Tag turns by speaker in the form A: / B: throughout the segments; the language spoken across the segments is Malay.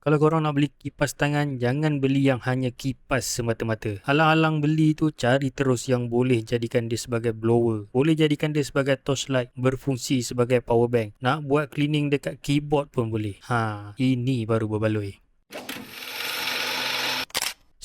A: Kalau korang nak beli kipas tangan, jangan beli yang hanya kipas semata-mata. Alang-alang beli tu, cari terus yang boleh jadikan dia sebagai blower, boleh jadikan dia sebagai torchlight, berfungsi sebagai power bank. Nak buat cleaning dekat keyboard pun boleh. Ini baru berbaloi.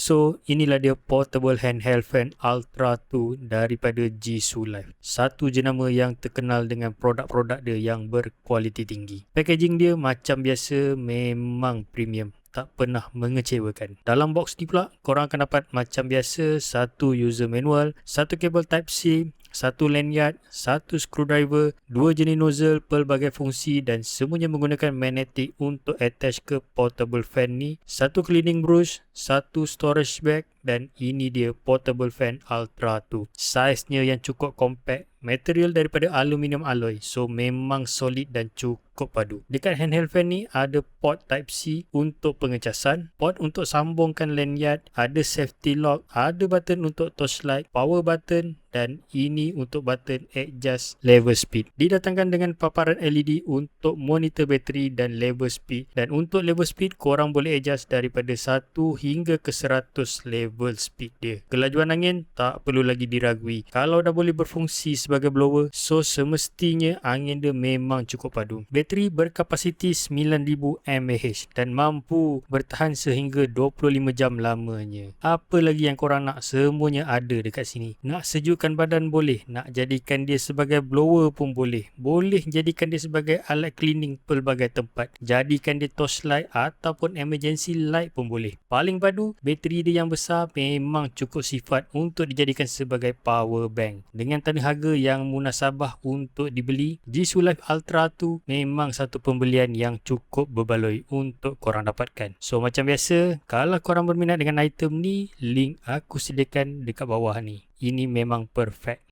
A: So, inilah dia portable handheld fan Ultra 2 daripada Jisu Life. Satu jenama yang terkenal dengan produk-produk dia yang berkualiti tinggi. Packaging dia macam biasa, memang premium, tak pernah mengecewakan. Dalam box ni pula, korang akan dapat macam biasa satu user manual, satu kabel Type-C, satu lanyard, satu screwdriver, dua jenis nozzle pelbagai fungsi dan semuanya menggunakan magnetic untuk attach ke portable fan ni, satu cleaning brush, satu storage bag dan ini dia portable fan Ultra 2. Saiznya yang cukup compact, material daripada aluminium alloy, so memang solid dan cukup padu. Dekat handheld fan ni ada port Type-C untuk pengecasan, port untuk sambungkan lanyard, ada safety lock, ada button untuk torchlight, power button dan ini untuk button adjust level speed. Didatangkan dengan paparan LED untuk monitor bateri dan level speed, dan untuk level speed korang boleh adjust daripada 1 hingga ke 100 level speed dia. Kelajuan angin tak perlu lagi diragui. Kalau dah boleh berfungsi sebagai blower, so semestinya angin dia memang cukup padu. Bateri berkapasiti 9000 mAh dan mampu bertahan sehingga 25 jam lamanya. Apa lagi yang korang nak, semuanya ada dekat sini. Nak sejukkan badan boleh, nak jadikan dia sebagai blower pun boleh. Boleh jadikan dia sebagai alat cleaning pelbagai tempat. Jadikan dia torchlight ataupun emergency light pun boleh. Paling padu, bateri dia yang besar memang cukup sifat untuk dijadikan sebagai power bank. Dengan tanda harga yang munasabah untuk dibeli, Jisu Life Ultra 2 memang satu pembelian yang cukup berbaloi untuk korang dapatkan. So macam biasa, kalau korang berminat dengan item ni, link aku sediakan dekat bawah ni. Ini memang perfect.